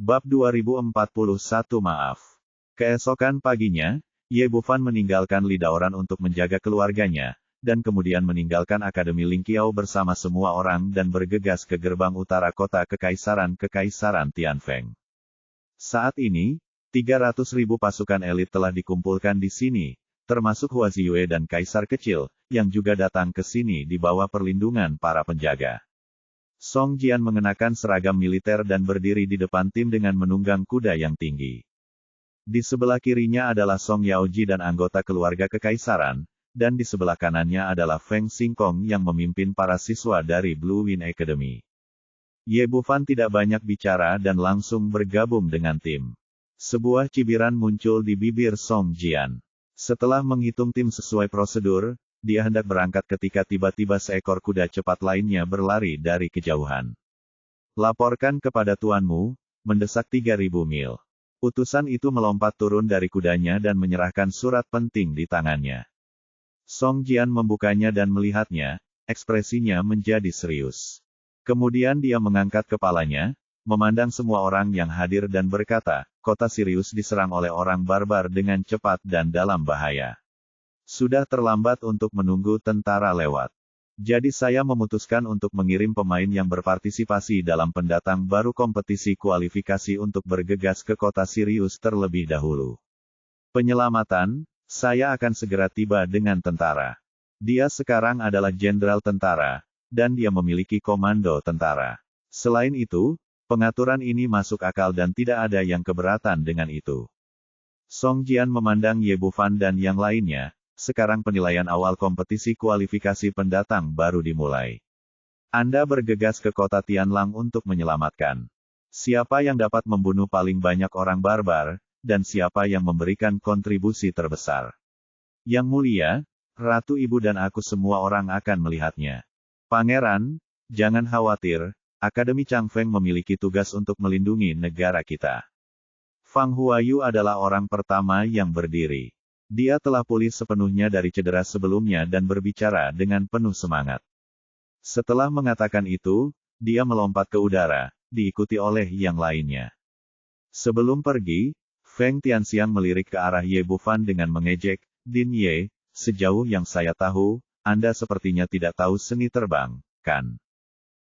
Bab 2041 Maaf. Keesokan paginya, Ye Bufan meninggalkan Lidaoran untuk menjaga keluarganya, dan kemudian meninggalkan Akademi Lingqiao bersama semua orang dan bergegas ke gerbang utara kota Kekaisaran Tianfeng. Saat ini, 300.000 pasukan elit telah dikumpulkan di sini, termasuk Hua Ziyue dan Kaisar Kecil, yang juga datang ke sini di bawah perlindungan para penjaga. Song Jian mengenakan seragam militer dan berdiri di depan tim dengan menunggang kuda yang tinggi. Di sebelah kirinya adalah Song Yaoji dan anggota keluarga kekaisaran, dan di sebelah kanannya adalah Feng Xingkong yang memimpin para siswa dari Blue Wind Academy. Ye Bufan tidak banyak bicara dan langsung bergabung dengan tim. Sebuah cibiran muncul di bibir Song Jian. Setelah menghitung tim sesuai prosedur, dia hendak berangkat ketika tiba-tiba seekor kuda cepat lainnya berlari dari kejauhan. Laporkan kepada tuanmu, mendesak 3.000 mil. Utusan itu melompat turun dari kudanya dan menyerahkan surat penting di tangannya. Song Jian membukanya dan melihatnya, ekspresinya menjadi serius. Kemudian dia mengangkat kepalanya, memandang semua orang yang hadir dan berkata, kota Sirius diserang oleh orang barbar dengan cepat dan dalam bahaya. Sudah terlambat untuk menunggu tentara lewat. Jadi saya memutuskan untuk mengirim pemain yang berpartisipasi dalam pendatang baru kompetisi kualifikasi untuk bergegas ke kota Sirius terlebih dahulu. Penyelamatan, saya akan segera tiba dengan tentara. Dia sekarang adalah jenderal tentara, dan dia memiliki komando tentara. Selain itu, pengaturan ini masuk akal dan tidak ada yang keberatan dengan itu. Song Jian memandang Ye Bufan dan yang lainnya. Sekarang penilaian awal kompetisi kualifikasi pendatang baru dimulai. Anda bergegas ke kota Tianlang untuk menyelamatkan. Siapa yang dapat membunuh paling banyak orang barbar, dan siapa yang memberikan kontribusi terbesar. Yang mulia, Ratu Ibu dan aku semua orang akan melihatnya. Pangeran, jangan khawatir, Akademi Changfeng memiliki tugas untuk melindungi negara kita. Fang Huayu adalah orang pertama yang berdiri. Dia telah pulih sepenuhnya dari cedera sebelumnya dan berbicara dengan penuh semangat. Setelah mengatakan itu, dia melompat ke udara, diikuti oleh yang lainnya. Sebelum pergi, Feng Tianxiang melirik ke arah Ye Bufan dengan mengejek, Din Ye, sejauh yang saya tahu, Anda sepertinya tidak tahu seni terbang, kan?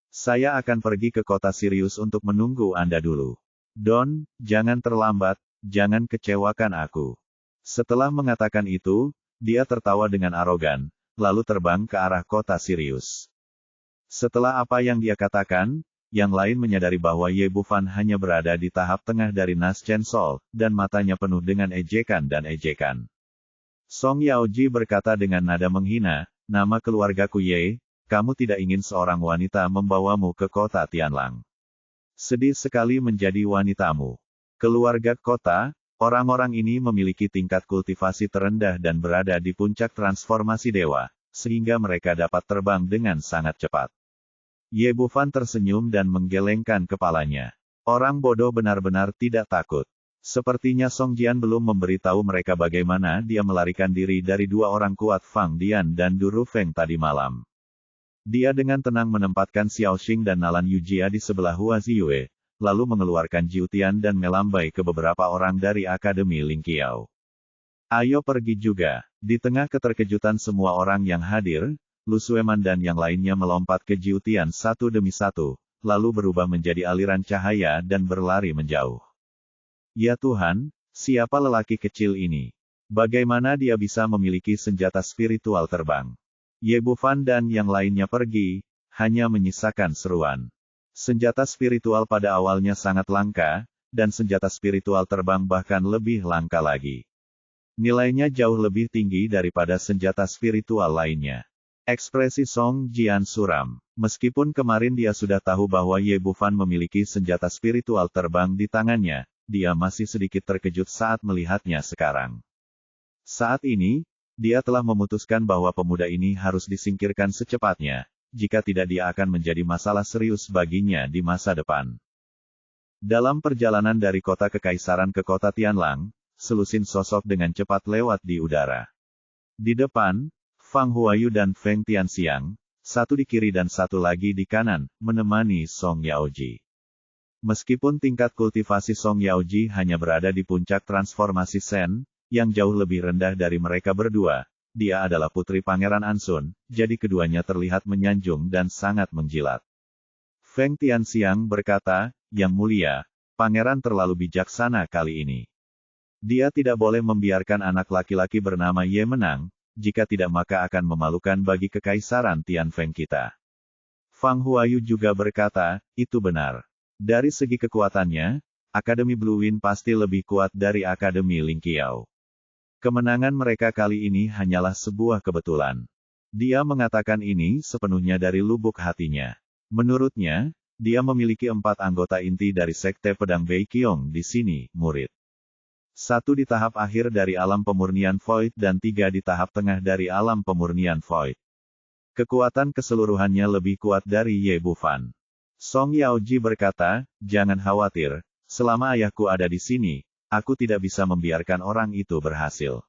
Saya akan pergi ke kota Sirius untuk menunggu Anda dulu. Don, jangan terlambat, jangan kecewakan aku. Setelah mengatakan itu, dia tertawa dengan arogan, lalu terbang ke arah kota Sirius. Setelah apa yang dia katakan, yang lain menyadari bahwa Ye Bufan hanya berada di tahap tengah dari Nas Chen Sol, dan matanya penuh dengan ejekan dan ejekan. Song Yaoji berkata dengan nada menghina, nama keluargaku Ye, kamu tidak ingin seorang wanita membawamu ke kota Tianlang. Sedih sekali menjadi wanitamu. Keluarga kota, orang-orang ini memiliki tingkat kultivasi terendah dan berada di puncak transformasi dewa, sehingga mereka dapat terbang dengan sangat cepat. Ye Bufan tersenyum dan menggelengkan kepalanya. Orang bodoh benar-benar tidak takut. Sepertinya Song Jian belum memberitahu mereka bagaimana dia melarikan diri dari dua orang kuat Fang Dian dan Duru Feng tadi malam. Dia dengan tenang menempatkan Xiao Xing dan Nalan Yujia di sebelah Hua Ziyue, lalu mengeluarkan Jiutian dan melambai ke beberapa orang dari Akademi Lingqiao. Ayo pergi juga. Di tengah keterkejutan semua orang yang hadir, Lu Sueman dan yang lainnya melompat ke Jiutian satu demi satu, lalu berubah menjadi aliran cahaya dan berlari menjauh. Ya Tuhan, siapa lelaki kecil ini? Bagaimana dia bisa memiliki senjata spiritual terbang? Ye Bufan dan yang lainnya pergi, hanya menyisakan seruan. Senjata spiritual pada awalnya sangat langka, dan senjata spiritual terbang bahkan lebih langka lagi. Nilainya jauh lebih tinggi daripada senjata spiritual lainnya. Ekspresi Song Jian suram. Meskipun kemarin dia sudah tahu bahwa Ye Bufan memiliki senjata spiritual terbang di tangannya, dia masih sedikit terkejut saat melihatnya sekarang. Saat ini, dia telah memutuskan bahwa pemuda ini harus disingkirkan secepatnya. Jika tidak dia akan menjadi masalah serius baginya di masa depan. Dalam perjalanan dari kota Kekaisaran ke kota Tianlang, selusin sosok dengan cepat lewat di udara. Di depan, Fang Huayu dan Feng Tianxiang, satu di kiri dan satu lagi di kanan, menemani Song Yaoji. Meskipun tingkat kultivasi Song Yaoji hanya berada di puncak transformasi Sen, yang jauh lebih rendah dari mereka berdua, dia adalah putri Pangeran Ansun, jadi keduanya terlihat menyanjung dan sangat menjilat. Feng Tianxiang berkata, "Yang mulia, Pangeran terlalu bijaksana kali ini. Dia tidak boleh membiarkan anak laki-laki bernama Ye menang, jika tidak maka akan memalukan bagi kekaisaran Tianfeng kita." Fang Huayu juga berkata, "Itu benar. Dari segi kekuatannya, Akademi Blue Wind pasti lebih kuat dari Akademi Lingqiao. Kemenangan mereka kali ini hanyalah sebuah kebetulan." Dia mengatakan ini sepenuhnya dari lubuk hatinya. Menurutnya, dia memiliki 4 anggota inti dari Sekte Pedang Beiqiong di sini, murid. 1 di tahap akhir dari alam pemurnian Void dan 3 di tahap tengah dari alam pemurnian Void. Kekuatan keseluruhannya lebih kuat dari Ye Bufan. Song Yaoji berkata, "Jangan khawatir, selama ayahku ada di sini, aku tidak bisa membiarkan orang itu berhasil."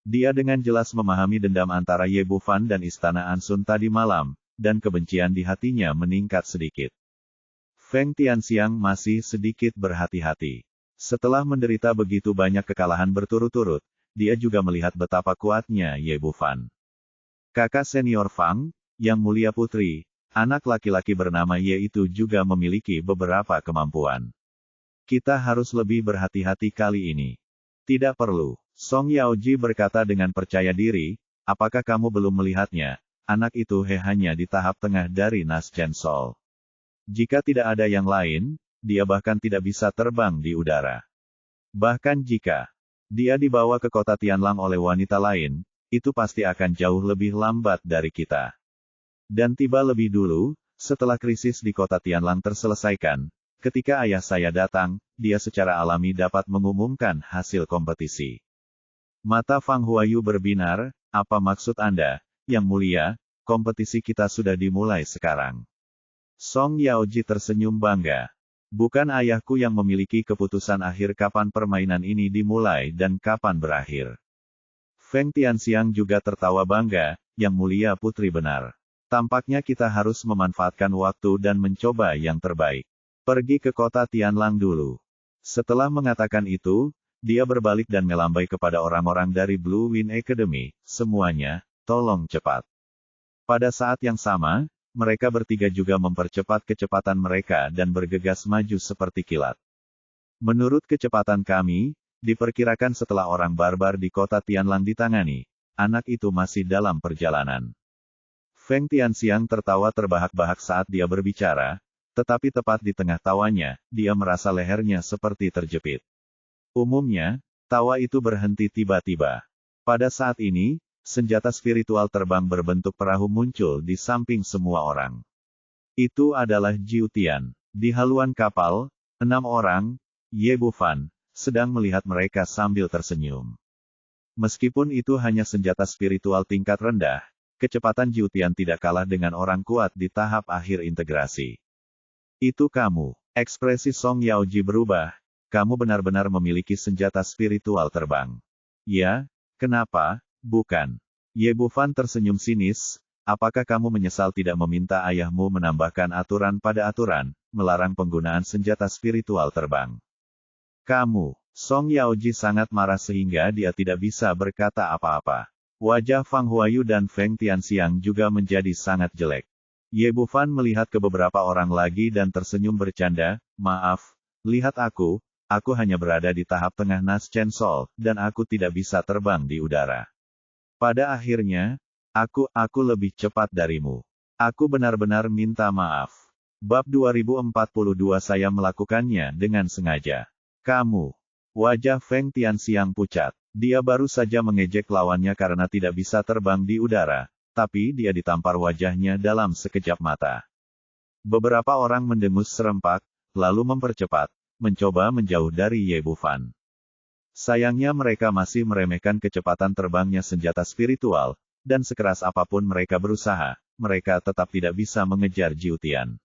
Dia dengan jelas memahami dendam antara Ye Bufan dan Istana Ansun tadi malam, dan kebencian di hatinya meningkat sedikit. Feng Tianxiang masih sedikit berhati-hati. Setelah menderita begitu banyak kekalahan berturut-turut, dia juga melihat betapa kuatnya Ye Bufan. Kakak senior Fang, Yang Mulia Putri, anak laki-laki bernama Ye itu juga memiliki beberapa kemampuan. Kita harus lebih berhati-hati kali ini. Tidak perlu. Song Yaoji berkata dengan percaya diri, "Apakah kamu belum melihatnya? Anak itu hanya di tahap tengah dari Nas Chen Sol. Jika tidak ada yang lain, dia bahkan tidak bisa terbang di udara. Bahkan jika dia dibawa ke kota Tianlang oleh wanita lain, itu pasti akan jauh lebih lambat dari kita." Dan tiba lebih dulu, setelah krisis di kota Tianlang terselesaikan, ketika ayah saya datang, dia secara alami dapat mengumumkan hasil kompetisi. Mata Fang Huayu berbinar, "Apa maksud Anda, Yang Mulia? Kompetisi kita sudah dimulai sekarang." Song Yaoji tersenyum bangga. "Bukan ayahku yang memiliki keputusan akhir kapan permainan ini dimulai dan kapan berakhir." Feng Tianxiang juga tertawa bangga, "Yang Mulia Putri benar. Tampaknya kita harus memanfaatkan waktu dan mencoba yang terbaik. Pergi ke kota Tianlang dulu." Setelah mengatakan itu, dia berbalik dan melambai kepada orang-orang dari Blue Wind Academy, "Semuanya, tolong cepat." Pada saat yang sama, mereka bertiga juga mempercepat kecepatan mereka dan bergegas maju seperti kilat. "Menurut kecepatan kami, diperkirakan setelah orang barbar di kota Tianlang ditangani, anak itu masih dalam perjalanan." Feng Tianxiang tertawa terbahak-bahak saat dia berbicara, tetapi tepat di tengah tawanya, dia merasa lehernya seperti terjepit. Umumnya, tawa itu berhenti tiba-tiba. Pada saat ini, senjata spiritual terbang berbentuk perahu muncul di samping semua orang. Itu adalah Jiu Tian. Di haluan kapal, 6 orang, Ye Bufan, sedang melihat mereka sambil tersenyum. Meskipun itu hanya senjata spiritual tingkat rendah, kecepatan Jiu Tian tidak kalah dengan orang kuat di tahap akhir integrasi. "Itu kamu." Ekspresi Song Yaoji berubah, "Kamu benar-benar memiliki senjata spiritual terbang." "Ya, kenapa, bukan?" Ye Bufan tersenyum sinis, "Apakah kamu menyesal tidak meminta ayahmu menambahkan aturan pada aturan, melarang penggunaan senjata spiritual terbang?" "Kamu." Song Yaoji sangat marah sehingga dia tidak bisa berkata apa-apa. Wajah Fang Huayu dan Feng Tianxiang juga menjadi sangat jelek. Ye Bufan melihat ke beberapa orang lagi dan tersenyum bercanda, "Maaf, lihat aku hanya berada di tahap tengah Nas Chen Sol, dan aku tidak bisa terbang di udara. Pada akhirnya, aku lebih cepat darimu. Aku benar-benar minta maaf. Bab 2042 saya melakukannya dengan sengaja." "Kamu." Wajah Feng Tianxiang pucat. Dia baru saja mengejek lawannya karena tidak bisa terbang di udara, tapi dia ditampar wajahnya dalam sekejap mata. Beberapa orang mendengus serempak, lalu mempercepat, mencoba menjauh dari Ye Bufan. Sayangnya mereka masih meremehkan kecepatan terbangnya senjata spiritual, dan sekeras apapun mereka berusaha, mereka tetap tidak bisa mengejar Jiu Tian.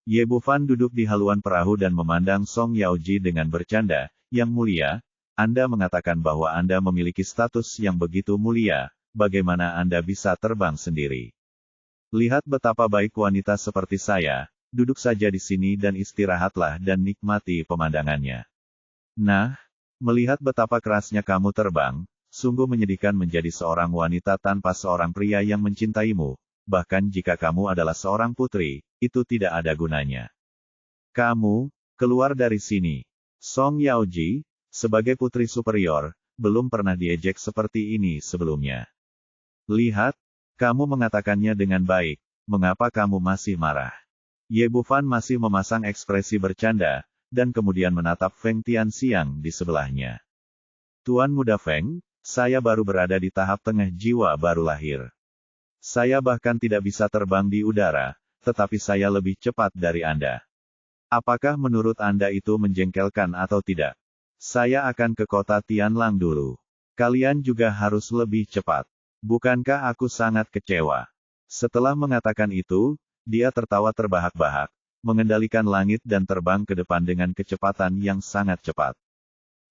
Ye Bufan duduk di haluan perahu dan memandang Song Yaoji dengan bercanda, "Yang Mulia, Anda mengatakan bahwa Anda memiliki status yang begitu mulia, bagaimana Anda bisa terbang sendiri? Lihat betapa baik wanita seperti saya, duduk saja di sini dan istirahatlah dan nikmati pemandangannya. Nah, melihat betapa kerasnya kamu terbang, sungguh menyedihkan menjadi seorang wanita tanpa seorang pria yang mencintaimu, bahkan jika kamu adalah seorang putri, itu tidak ada gunanya. Kamu, keluar dari sini. Song Yaoji, sebagai putri superior, belum pernah diejek seperti ini sebelumnya. Lihat, kamu mengatakannya dengan baik, mengapa kamu masih marah? Ye Bufan masih memasang ekspresi bercanda, dan kemudian menatap Feng Tianxiang di sebelahnya. Tuan Muda Feng, saya baru berada di tahap tengah jiwa baru lahir. Saya bahkan tidak bisa terbang di udara, tetapi saya lebih cepat dari Anda. Apakah menurut Anda itu menjengkelkan atau tidak? Saya akan ke kota Tianlang dulu. Kalian juga harus lebih cepat. Bukankah aku sangat kecewa? Setelah mengatakan itu, dia tertawa terbahak-bahak, mengendalikan langit dan terbang ke depan dengan kecepatan yang sangat cepat.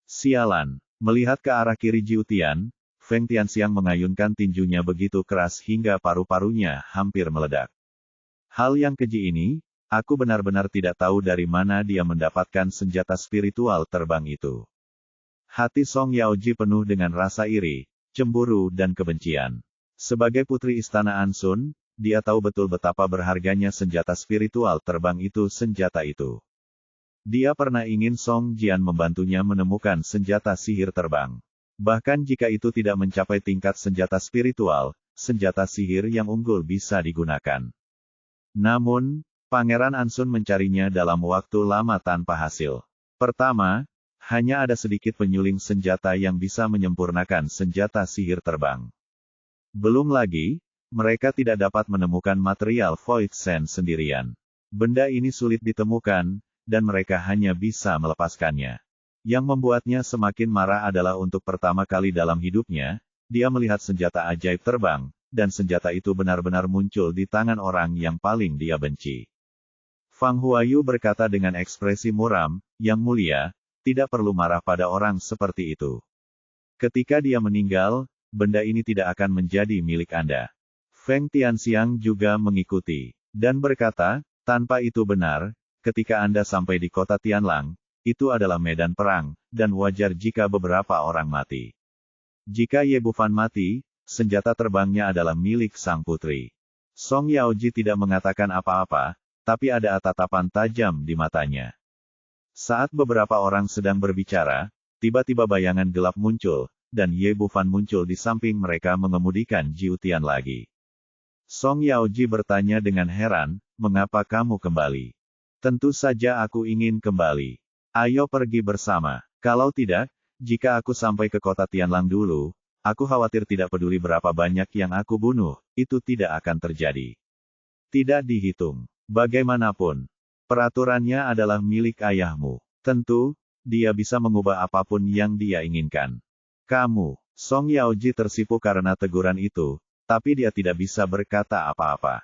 Sialan, melihat ke arah kiri Jiu Tian, Feng Tianxiang mengayunkan tinjunya begitu keras hingga paru-parunya hampir meledak. Hal yang keji ini, aku benar-benar tidak tahu dari mana dia mendapatkan senjata spiritual terbang itu. Hati Song Yaoji penuh dengan rasa iri, cemburu dan kebencian. Sebagai putri istana Ansun, dia tahu betul betapa berharganya senjata spiritual terbang itu. Dia pernah ingin Song Jian membantunya menemukan senjata sihir terbang. Bahkan jika itu tidak mencapai tingkat senjata spiritual, senjata sihir yang unggul bisa digunakan. Namun, Pangeran Ansun mencarinya dalam waktu lama tanpa hasil. Pertama, hanya ada sedikit penyuling senjata yang bisa menyempurnakan senjata sihir terbang. Belum lagi, mereka tidak dapat menemukan material Void Sand sendirian. Benda ini sulit ditemukan, dan mereka hanya bisa melepaskannya. Yang membuatnya semakin marah adalah untuk pertama kali dalam hidupnya, dia melihat senjata ajaib terbang, dan senjata itu benar-benar muncul di tangan orang yang paling dia benci. Fang Huayu berkata dengan ekspresi muram, "Yang mulia, tidak perlu marah pada orang seperti itu. Ketika dia meninggal, benda ini tidak akan menjadi milik Anda." Feng Tianxiang juga mengikuti, dan berkata, "Tanpa itu benar, ketika Anda sampai di kota Tianlang, itu adalah medan perang, dan wajar jika beberapa orang mati. Jika Ye Bufan mati, senjata terbangnya adalah milik sang putri." Song Yaoji tidak mengatakan apa-apa, tapi ada tatapan tajam di matanya. Saat beberapa orang sedang berbicara, tiba-tiba bayangan gelap muncul, dan Ye Bufan muncul di samping mereka mengemudikan Jiu Tian lagi. Song Yaoji bertanya dengan heran, "Mengapa kamu kembali?" "Tentu saja aku ingin kembali. Ayo pergi bersama. Kalau tidak, jika aku sampai ke kota Tianlang dulu, aku khawatir tidak peduli berapa banyak yang aku bunuh, itu tidak akan terjadi. Tidak dihitung. Bagaimanapun, peraturannya adalah milik ayahmu. Tentu, dia bisa mengubah apapun yang dia inginkan." "Kamu." Song Yaoji tersipu karena teguran itu, tapi dia tidak bisa berkata apa-apa.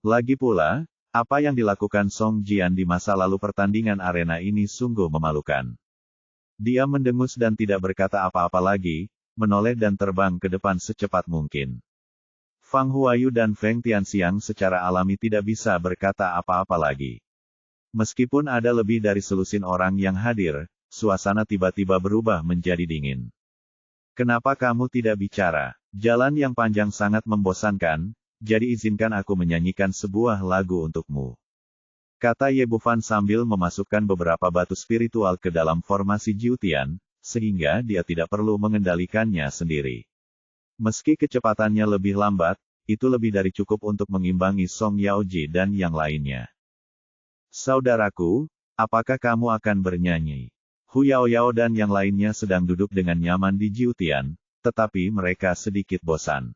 Lagi pula, apa yang dilakukan Song Jian di masa lalu pertandingan arena ini sungguh memalukan. Dia mendengus dan tidak berkata apa-apa lagi, menoleh dan terbang ke depan secepat mungkin. Fang Huayu dan Feng Tianxiang secara alami tidak bisa berkata apa-apa lagi. Meskipun ada lebih dari selusin orang yang hadir, suasana tiba-tiba berubah menjadi dingin. "Kenapa kamu tidak bicara? Jalan yang panjang sangat membosankan, jadi izinkan aku menyanyikan sebuah lagu untukmu," kata Ye Bufan sambil memasukkan beberapa batu spiritual ke dalam formasi Jiu Tian, sehingga dia tidak perlu mengendalikannya sendiri. Meski kecepatannya lebih lambat, itu lebih dari cukup untuk mengimbangi Song Yaoji dan yang lainnya. "Saudaraku, apakah kamu akan bernyanyi?" Hu Yaoyao dan yang lainnya sedang duduk dengan nyaman di Jiu Tian, tetapi mereka sedikit bosan.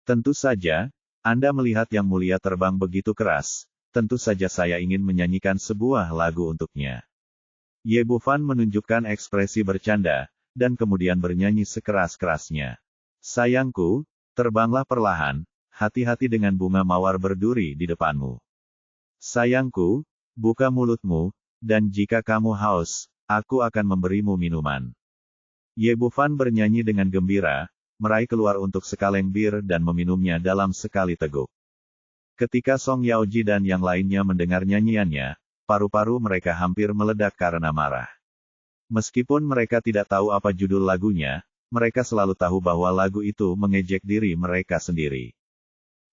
"Tentu saja, Anda melihat Yang Mulia terbang begitu keras, tentu saja saya ingin menyanyikan sebuah lagu untuknya." Ye Bufan menunjukkan ekspresi bercanda, dan kemudian bernyanyi sekeras-kerasnya. "Sayangku, terbanglah perlahan, hati-hati dengan bunga mawar berduri di depanmu. Sayangku, buka mulutmu, dan jika kamu haus, aku akan memberimu minuman." Ye Bufan bernyanyi dengan gembira, meraih keluar untuk sekaleng bir dan meminumnya dalam sekali teguk. Ketika Song Yaoji dan yang lainnya mendengar nyanyiannya, paru-paru mereka hampir meledak karena marah. Meskipun mereka tidak tahu apa judul lagunya, mereka selalu tahu bahwa lagu itu mengejek diri mereka sendiri.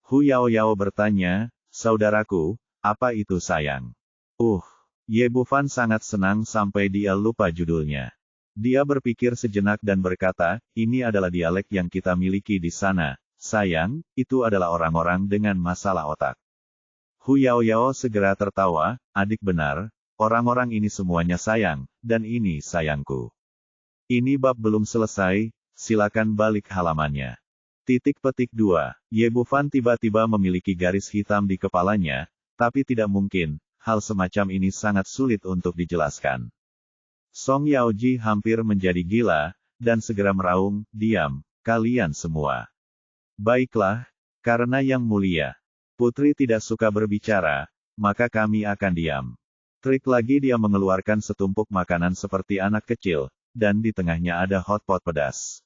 Hu Yaoyao bertanya, "Saudaraku, apa itu sayang?" Ye Bufan sangat senang sampai dia lupa judulnya. Dia berpikir sejenak dan berkata, "Ini adalah dialek yang kita miliki di sana. Sayang, itu adalah orang-orang dengan masalah otak." Hu Yaoyao segera tertawa, "Adik benar, orang-orang ini semuanya sayang, dan ini sayangku. Ini bab belum selesai, silakan balik halamannya." Titik petik 2. Ye Bufan tiba-tiba memiliki garis hitam di kepalanya, tapi tidak mungkin, hal semacam ini sangat sulit untuk dijelaskan. Song Yaoji hampir menjadi gila, dan segera meraung, "Diam, kalian semua." "Baiklah, karena yang mulia. Putri tidak suka berbicara, maka kami akan diam." Trik lagi dia mengeluarkan setumpuk makanan seperti anak kecil, dan di tengahnya ada hotpot pedas.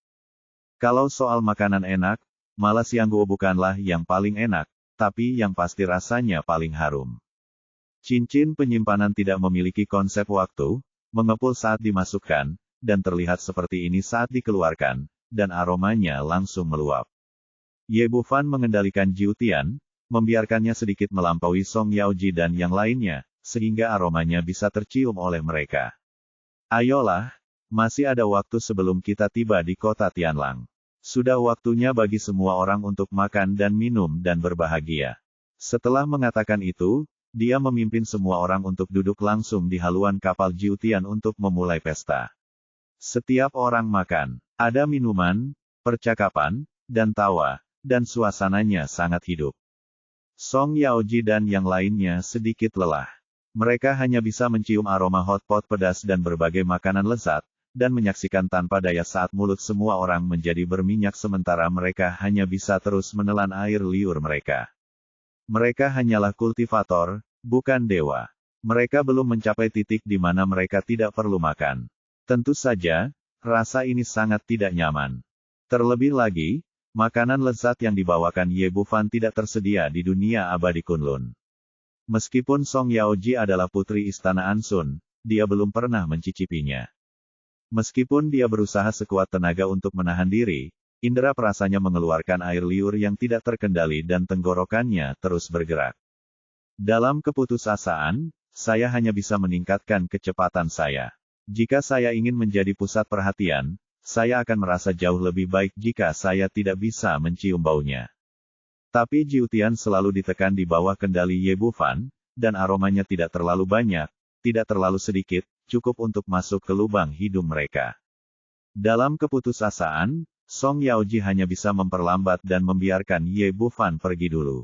Kalau soal makanan enak, malah Siangguo bukanlah yang paling enak, tapi yang pasti rasanya paling harum. Cincin penyimpanan tidak memiliki konsep waktu, mengepul saat dimasukkan, dan terlihat seperti ini saat dikeluarkan, dan aromanya langsung meluap. Ye Bufan mengendalikan Jiutian, membiarkannya sedikit melampaui Song Yaoji dan yang lainnya, sehingga aromanya bisa tercium oleh mereka. "Ayolah, masih ada waktu sebelum kita tiba di kota Tianlang. Sudah waktunya bagi semua orang untuk makan dan minum dan berbahagia." Setelah mengatakan itu, dia memimpin semua orang untuk duduk langsung di haluan kapal Jiutian untuk memulai pesta. Setiap orang makan, ada minuman, percakapan, dan tawa, dan suasananya sangat hidup. Song Yaoji dan yang lainnya sedikit lelah. Mereka hanya bisa mencium aroma hotpot pedas dan berbagai makanan lezat, dan menyaksikan tanpa daya saat mulut semua orang menjadi berminyak sementara mereka hanya bisa terus menelan air liur mereka. Mereka hanyalah kultivator, bukan dewa. Mereka belum mencapai titik di mana mereka tidak perlu makan. Tentu saja, rasa ini sangat tidak nyaman. Terlebih lagi, makanan lezat yang dibawakan Ye Bufan tidak tersedia di dunia abadi Kunlun. Meskipun Song Yaoji adalah putri istana Ansun, dia belum pernah mencicipinya. Meskipun dia berusaha sekuat tenaga untuk menahan diri, indera perasanya mengeluarkan air liur yang tidak terkendali dan tenggorokannya terus bergerak. Dalam keputusasaan, saya hanya bisa meningkatkan kecepatan saya. Jika saya ingin menjadi pusat perhatian, saya akan merasa jauh lebih baik jika saya tidak bisa mencium baunya. Tapi Jiutian selalu ditekan di bawah kendali Ye Bufan, dan aromanya tidak terlalu banyak, tidak terlalu sedikit, cukup untuk masuk ke lubang hidung mereka. Dalam keputusasaan, Song Yaoji hanya bisa memperlambat dan membiarkan Ye Bufan pergi dulu.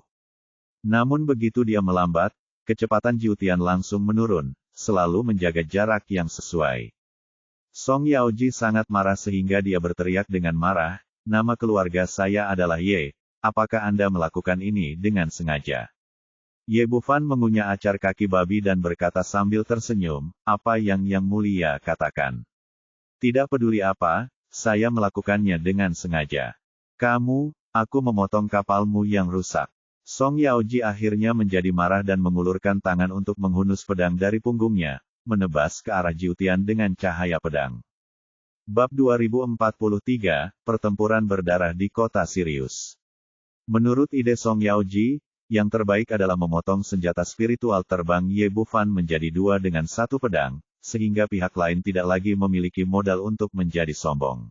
Namun begitu dia melambat, kecepatan Jiutian langsung menurun, selalu menjaga jarak yang sesuai. Song Yaoji sangat marah sehingga dia berteriak dengan marah, "Nama keluarga saya adalah Ye, apakah Anda melakukan ini dengan sengaja?" Ye Bufan mengunyah acar kaki babi dan berkata sambil tersenyum, "Apa yang mulia katakan? Tidak peduli apa, saya melakukannya dengan sengaja. Aku memotong kapalmu yang rusak." Song Yaoji akhirnya menjadi marah dan mengulurkan tangan untuk menghunus pedang dari punggungnya, menebas ke arah Jiutian dengan cahaya pedang. Bab 2043, Pertempuran Berdarah di Kota Sirius. Menurut ide Song Yaoji, yang terbaik adalah memotong senjata spiritual terbang Ye Bufan menjadi dua dengan satu pedang, sehingga pihak lain tidak lagi memiliki modal untuk menjadi sombong.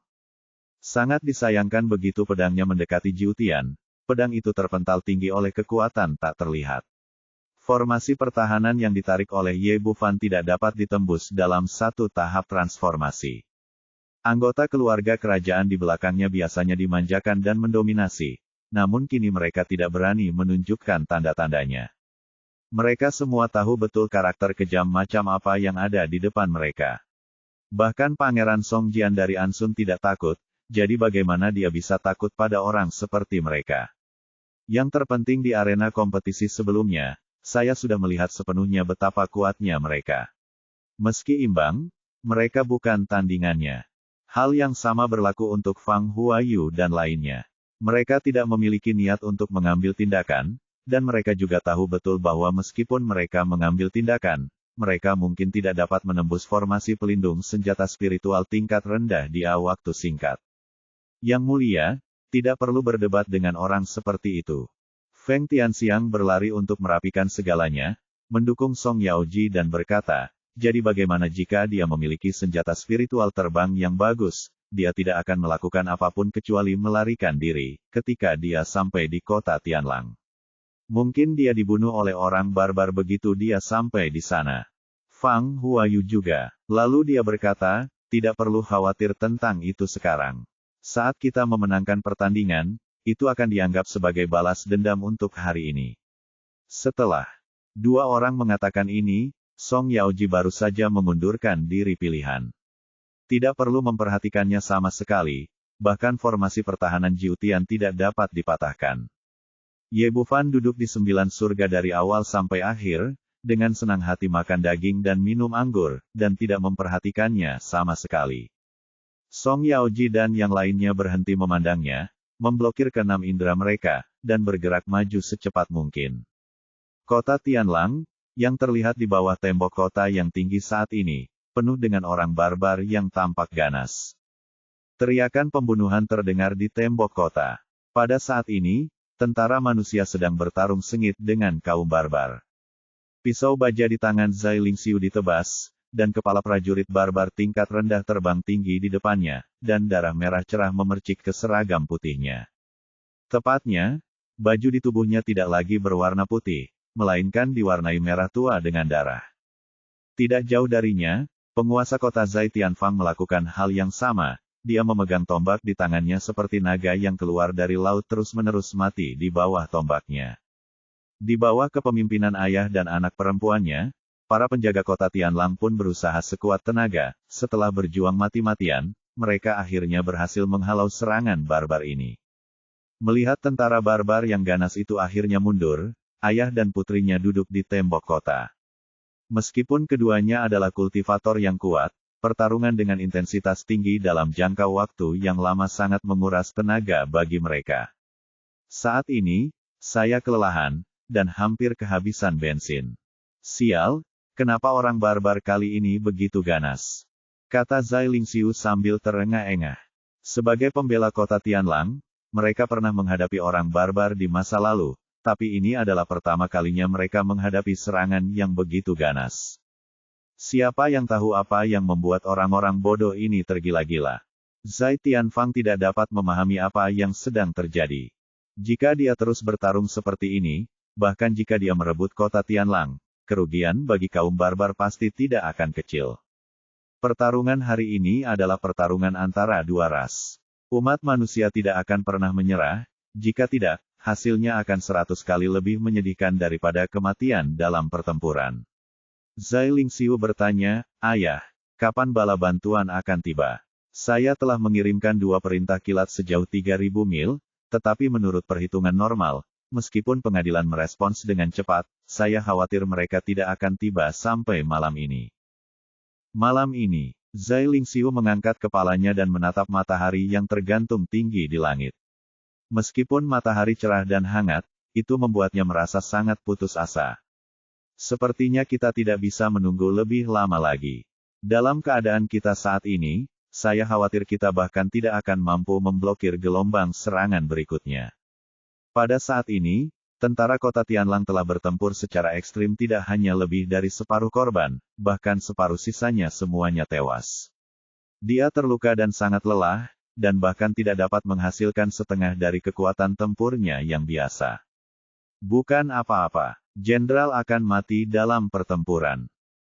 Sangat disayangkan begitu pedangnya mendekati Jiutian, pedang itu terpental tinggi oleh kekuatan tak terlihat. Formasi pertahanan yang ditarik oleh Ye Bufan tidak dapat ditembus dalam satu tahap transformasi. Anggota keluarga kerajaan di belakangnya biasanya dimanjakan dan mendominasi, namun kini mereka tidak berani menunjukkan tanda-tandanya. Mereka semua tahu betul karakter kejam macam apa yang ada di depan mereka. Bahkan Pangeran Song Jian dari Ansun tidak takut, jadi bagaimana dia bisa takut pada orang seperti mereka? Yang terpenting di arena kompetisi sebelumnya, saya sudah melihat sepenuhnya betapa kuatnya mereka. Meski imbang, mereka bukan tandingannya. Hal yang sama berlaku untuk Fang Huayu dan lainnya. Mereka tidak memiliki niat untuk mengambil tindakan, dan mereka juga tahu betul bahwa meskipun mereka mengambil tindakan, mereka mungkin tidak dapat menembus formasi pelindung senjata spiritual tingkat rendah di waktu singkat. Yang mulia, tidak perlu berdebat dengan orang seperti itu. Feng Tianxiang berlari untuk merapikan segalanya, mendukung Song Yaoji dan berkata, jadi bagaimana jika dia memiliki senjata spiritual terbang yang bagus, dia tidak akan melakukan apapun kecuali melarikan diri, ketika dia sampai di kota Tianlang. Mungkin dia dibunuh oleh orang barbar begitu dia sampai di sana. Fang Huayu juga. Lalu dia berkata, tidak perlu khawatir tentang itu sekarang. Saat kita memenangkan pertandingan, itu akan dianggap sebagai balas dendam untuk hari ini. Setelah dua orang mengatakan ini, Song Yaoji baru saja mengundurkan diri pilihan. Tidak perlu memperhatikannya sama sekali, bahkan formasi pertahanan Jiutian tidak dapat dipatahkan. Ye Bufan duduk di 9 surga dari awal sampai akhir, dengan senang hati makan daging dan minum anggur, dan tidak memperhatikannya sama sekali. Song Yaoji dan yang lainnya berhenti memandangnya, memblokir keenam indera mereka, dan bergerak maju secepat mungkin. Kota Tianlang, yang terlihat di bawah tembok kota yang tinggi saat ini, penuh dengan orang barbar yang tampak ganas. Teriakan pembunuhan terdengar di tembok kota. Pada saat ini, tentara manusia sedang bertarung sengit dengan kaum barbar. Pisau baja di tangan Zai Lingxiu ditebas, dan kepala prajurit barbar tingkat rendah terbang tinggi di depannya, dan darah merah cerah memercik ke seragam putihnya. Tepatnya, baju di tubuhnya tidak lagi berwarna putih, melainkan diwarnai merah tua dengan darah. Tidak jauh darinya, penguasa kota Zai Tianfang melakukan hal yang sama, dia memegang tombak di tangannya seperti naga yang keluar dari laut terus-menerus mati di bawah tombaknya. Di bawah kepemimpinan ayah dan anak perempuannya, para penjaga kota Tianlang pun berusaha sekuat tenaga. Setelah berjuang mati-matian, mereka akhirnya berhasil menghalau serangan barbar ini. Melihat tentara barbar yang ganas itu akhirnya mundur, ayah dan putrinya duduk di tembok kota. Meskipun keduanya adalah kultivator yang kuat, pertarungan dengan intensitas tinggi dalam jangka waktu yang lama sangat menguras tenaga bagi mereka. Saat ini, saya kelelahan, dan hampir kehabisan bensin. Sial, kenapa orang barbar kali ini begitu ganas? Kata Zai Lingxiu sambil terengah-engah. Sebagai pembela kota Tianlang, mereka pernah menghadapi orang barbar di masa lalu, tapi ini adalah pertama kalinya mereka menghadapi serangan yang begitu ganas. Siapa yang tahu apa yang membuat orang-orang bodoh ini tergila-gila? Zai Tianfang tidak dapat memahami apa yang sedang terjadi. Jika dia terus bertarung seperti ini, bahkan jika dia merebut kota Tianlang, kerugian bagi kaum barbar pasti tidak akan kecil. Pertarungan hari ini adalah pertarungan antara dua ras. Umat manusia tidak akan pernah menyerah, jika tidak, hasilnya akan 100 kali lebih menyedihkan daripada kematian dalam pertempuran. Zai Lingxiu bertanya, ayah, kapan bala bantuan akan tiba? Saya telah mengirimkan 2 perintah kilat sejauh 3.000 mil, tetapi menurut perhitungan normal, meskipun pengadilan merespons dengan cepat, saya khawatir mereka tidak akan tiba sampai malam ini. Malam ini, Zai Lingxiu mengangkat kepalanya dan menatap matahari yang tergantung tinggi di langit. Meskipun matahari cerah dan hangat, itu membuatnya merasa sangat putus asa. Sepertinya kita tidak bisa menunggu lebih lama lagi. Dalam keadaan kita saat ini, saya khawatir kita bahkan tidak akan mampu memblokir gelombang serangan berikutnya. Pada saat ini, tentara kota Tianlang telah bertempur secara ekstrim tidak hanya lebih dari separuh korban, bahkan separuh sisanya semuanya tewas. Dia terluka dan sangat lelah, dan bahkan tidak dapat menghasilkan setengah dari kekuatan tempurnya yang biasa. Bukan apa-apa, jenderal akan mati dalam pertempuran.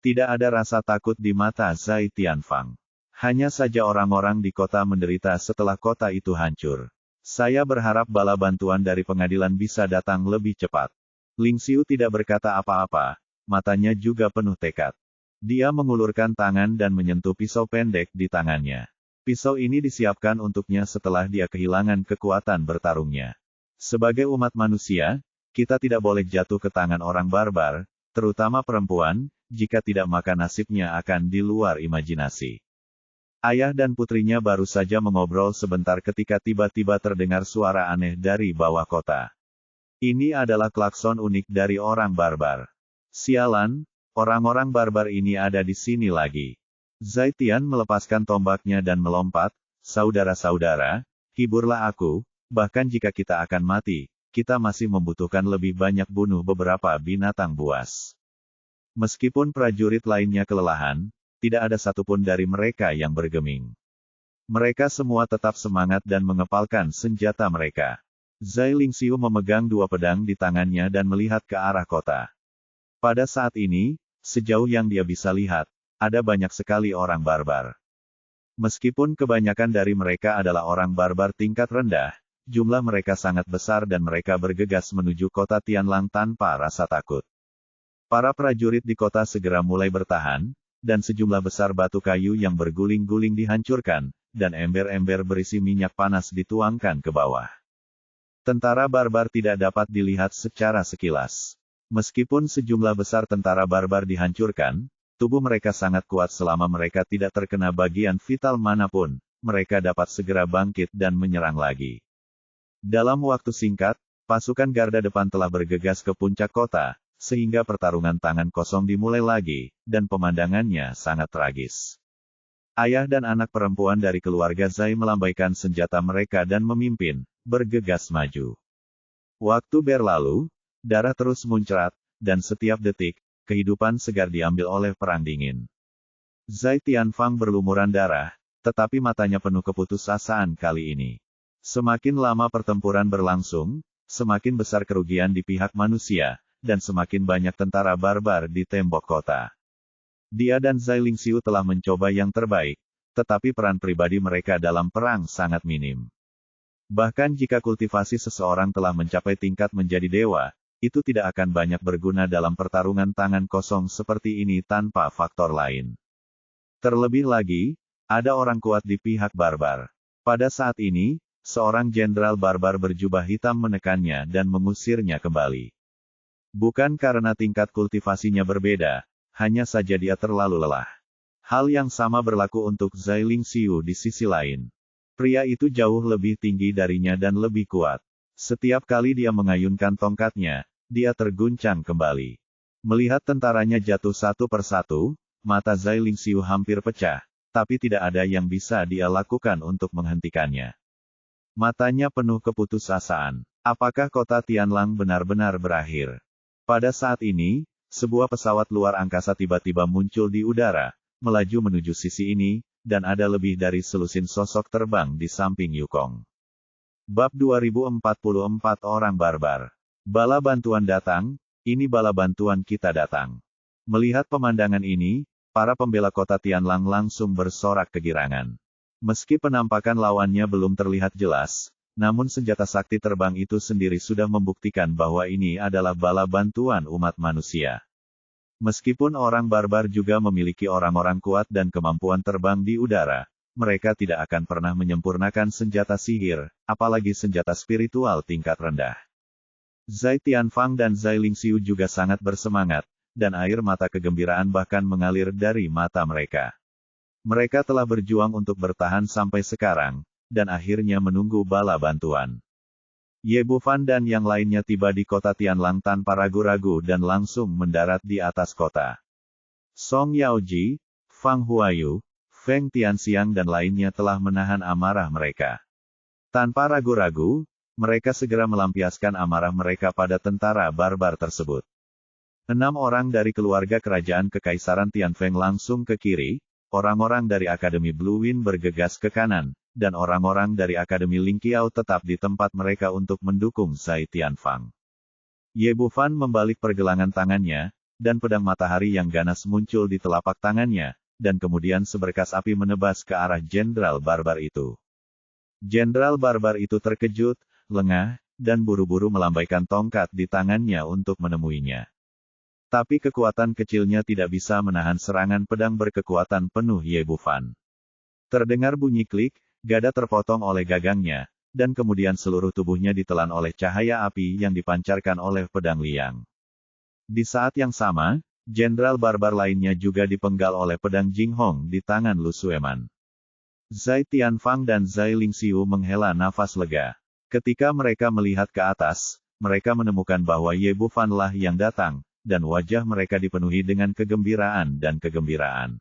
Tidak ada rasa takut di mata Zai Tianfang. Hanya saja orang-orang di kota menderita setelah kota itu hancur. Saya berharap bala bantuan dari pengadilan bisa datang lebih cepat. Lingxiu tidak berkata apa-apa, matanya juga penuh tekad. Dia mengulurkan tangan dan menyentuh pisau pendek di tangannya. Pisau ini disiapkan untuknya setelah dia kehilangan kekuatan bertarungnya. Sebagai umat manusia, kita tidak boleh jatuh ke tangan orang barbar, terutama perempuan, jika tidak maka nasibnya akan di luar imajinasi. Ayah dan putrinya baru saja mengobrol sebentar ketika tiba-tiba terdengar suara aneh dari bawah kota. Ini adalah klakson unik dari orang barbar. Sialan, orang-orang barbar ini ada di sini lagi. Zai Tian melepaskan tombaknya dan melompat, saudara-saudara, hiburlah aku, bahkan jika kita akan mati, kita masih membutuhkan lebih banyak bunuh beberapa binatang buas. Meskipun prajurit lainnya kelelahan, tidak ada satupun dari mereka yang bergeming. Mereka semua tetap semangat dan mengepalkan senjata mereka. Zai Lingxiu memegang dua pedang di tangannya dan melihat ke arah kota. Pada saat ini, sejauh yang dia bisa lihat, ada banyak sekali orang barbar. Meskipun kebanyakan dari mereka adalah orang barbar tingkat rendah, jumlah mereka sangat besar dan mereka bergegas menuju kota Tianlang tanpa rasa takut. Para prajurit di kota segera mulai bertahan, dan sejumlah besar batu kayu yang berguling-guling dihancurkan, dan ember-ember berisi minyak panas dituangkan ke bawah. Tentara barbar tidak dapat dilihat secara sekilas. Meskipun sejumlah besar tentara barbar dihancurkan, tubuh mereka sangat kuat selama mereka tidak terkena bagian vital manapun, mereka dapat segera bangkit dan menyerang lagi. Dalam waktu singkat, pasukan garda depan telah bergegas ke puncak kota, sehingga pertarungan tangan kosong dimulai lagi, dan pemandangannya sangat tragis. Ayah dan anak perempuan dari keluarga Zai melambaikan senjata mereka dan memimpin, bergegas maju. Waktu berlalu, darah terus muncrat, dan setiap detik, kehidupan segar diambil oleh perang dingin. Zai Tianfang berlumuran darah, tetapi matanya penuh keputusasaan kali ini. Semakin lama pertempuran berlangsung, semakin besar kerugian di pihak manusia, dan semakin banyak tentara barbar di tembok kota. Dia dan Zai Lingxiu telah mencoba yang terbaik, tetapi peran pribadi mereka dalam perang sangat minim. Bahkan jika kultivasi seseorang telah mencapai tingkat menjadi dewa, itu tidak akan banyak berguna dalam pertarungan tangan kosong seperti ini tanpa faktor lain. Terlebih lagi, ada orang kuat di pihak barbar. Pada saat ini, seorang jenderal barbar berjubah hitam menekannya dan mengusirnya kembali. Bukan karena tingkat kultivasinya berbeda, hanya saja dia terlalu lelah. Hal yang sama berlaku untuk Zai Lingxiu di sisi lain. Pria itu jauh lebih tinggi darinya dan lebih kuat. Setiap kali dia mengayunkan tongkatnya, dia terguncang kembali. Melihat tentaranya jatuh satu persatu, mata Zai Lingxiu hampir pecah, tapi tidak ada yang bisa dia lakukan untuk menghentikannya. Matanya penuh keputusasaan. Apakah kota Tianlang benar-benar berakhir? Pada saat ini, sebuah pesawat luar angkasa tiba-tiba muncul di udara, melaju menuju sisi ini, dan ada lebih dari selusin sosok terbang di samping Yukong. Bab 2044 Orang Barbar. Bala bantuan datang, ini bala bantuan kita datang. Melihat pemandangan ini, para pembela kota Tianlang langsung bersorak kegirangan. Meski penampakan lawannya belum terlihat jelas, namun senjata sakti terbang itu sendiri sudah membuktikan bahwa ini adalah bala bantuan umat manusia. Meskipun orang barbar juga memiliki orang-orang kuat dan kemampuan terbang di udara, mereka tidak akan pernah menyempurnakan senjata sihir, apalagi senjata spiritual tingkat rendah. Zai Tianfang dan Zai Lingxiu juga sangat bersemangat, dan air mata kegembiraan bahkan mengalir dari mata mereka. Mereka telah berjuang untuk bertahan sampai sekarang, dan akhirnya menunggu bala bantuan. Ye Bufan dan yang lainnya tiba di kota Tianlang tanpa ragu-ragu dan langsung mendarat di atas kota. Song Yaoji, Fang Huayu, Feng Tianxiang dan lainnya telah menahan amarah mereka. Tanpa ragu-ragu, mereka segera melampiaskan amarah mereka pada tentara barbar tersebut. 6 orang dari keluarga kerajaan Kekaisaran Tianfeng langsung ke kiri, orang-orang dari Akademi Blue Wind bergegas ke kanan, dan orang-orang dari Akademi Lingqiao tetap di tempat mereka untuk mendukung Zai Tianfang. Ye Bufan membalik pergelangan tangannya, dan pedang matahari yang ganas muncul di telapak tangannya, dan kemudian seberkas api menebas ke arah jenderal barbar itu. Jenderal barbar itu terkejut, lengah, dan buru-buru melambaikan tongkat di tangannya untuk menemuinya. Tapi kekuatan kecilnya tidak bisa menahan serangan pedang berkekuatan penuh Ye Bufan. Terdengar bunyi klik, gada terpotong oleh gagangnya, dan kemudian seluruh tubuhnya ditelan oleh cahaya api yang dipancarkan oleh pedang liang. Di saat yang sama, jenderal barbar lainnya juga dipenggal oleh pedang Jinghong di tangan Lu Sueman. Zai Tianfang dan Zai Lingxiu menghela nafas lega. Ketika mereka melihat ke atas, mereka menemukan bahwa Ye Bufan lah yang datang, dan wajah mereka dipenuhi dengan kegembiraan dan kegembiraan.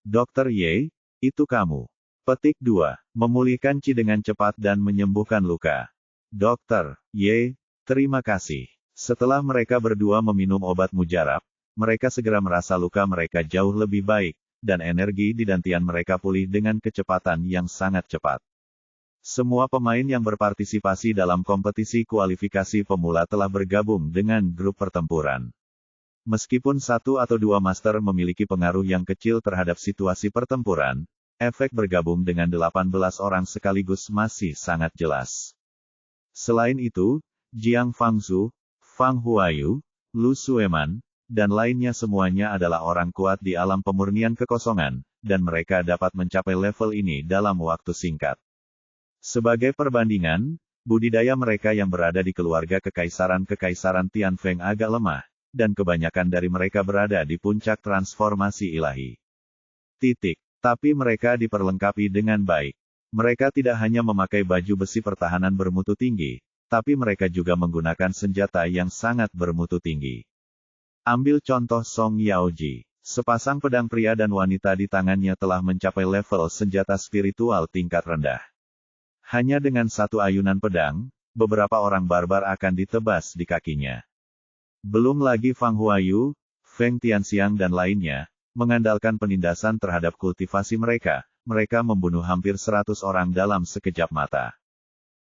Dokter Ye, itu kamu. Petik 2. Memulihkan Qi dengan cepat dan menyembuhkan luka. Dokter Ye, terima kasih. Setelah mereka berdua meminum obat mujarab, mereka segera merasa luka mereka jauh lebih baik, dan energi di dantian mereka pulih dengan kecepatan yang sangat cepat. Semua pemain yang berpartisipasi dalam kompetisi kualifikasi pemula telah bergabung dengan grup pertempuran. Meskipun satu atau dua master memiliki pengaruh yang kecil terhadap situasi pertempuran, efek bergabung dengan 18 orang sekaligus masih sangat jelas. Selain itu, Jiang Fangzhu, Fang Huayu, Lu Sueman, dan lainnya semuanya adalah orang kuat di alam pemurnian kekosongan, dan mereka dapat mencapai level ini dalam waktu singkat. Sebagai perbandingan, budidaya mereka yang berada di keluarga kekaisaran Tianfeng agak lemah, dan kebanyakan dari mereka berada di puncak transformasi ilahi. Tapi mereka diperlengkapi dengan baik. Mereka tidak hanya memakai baju besi pertahanan bermutu tinggi, tapi mereka juga menggunakan senjata yang sangat bermutu tinggi. Ambil contoh Song Yaoji. Sepasang pedang pria dan wanita di tangannya telah mencapai level senjata spiritual tingkat rendah. Hanya dengan satu ayunan pedang, beberapa orang barbar akan ditebas di kakinya. Belum lagi Fang Huayu, Feng Tianxiang dan lainnya, mengandalkan penindasan terhadap kultivasi mereka, mereka membunuh hampir 100 orang dalam sekejap mata.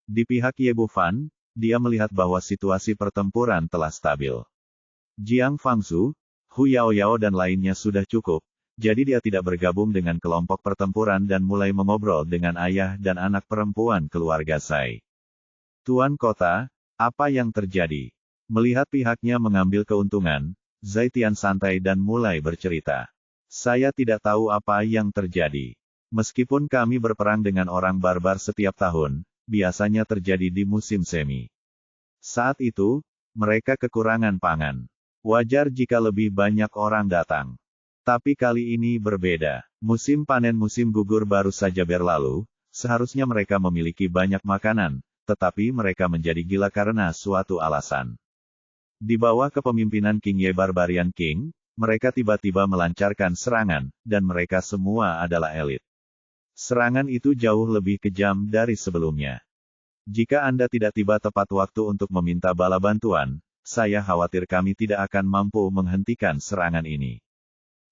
Di pihak Ye Bufan, dia melihat bahwa situasi pertempuran telah stabil. Jiang Fangzhu, Hu Yaoyao dan lainnya sudah cukup, jadi dia tidak bergabung dengan kelompok pertempuran dan mulai mengobrol dengan ayah dan anak perempuan keluarga Sai. Tuan Kota, apa yang terjadi? Melihat pihaknya mengambil keuntungan, Zai Tian santai dan mulai bercerita. Saya tidak tahu apa yang terjadi. Meskipun kami berperang dengan orang barbar setiap tahun, biasanya terjadi di musim semi. Saat itu, mereka kekurangan pangan. Wajar jika lebih banyak orang datang. Tapi kali ini berbeda. Musim panen musim gugur baru saja berlalu, seharusnya mereka memiliki banyak makanan, tetapi mereka menjadi gila karena suatu alasan. Di bawah kepemimpinan King Ye Barbarian King, mereka tiba-tiba melancarkan serangan, dan mereka semua adalah elit. Serangan itu jauh lebih kejam dari sebelumnya. Jika Anda tidak tiba tepat waktu untuk meminta bala bantuan, saya khawatir kami tidak akan mampu menghentikan serangan ini.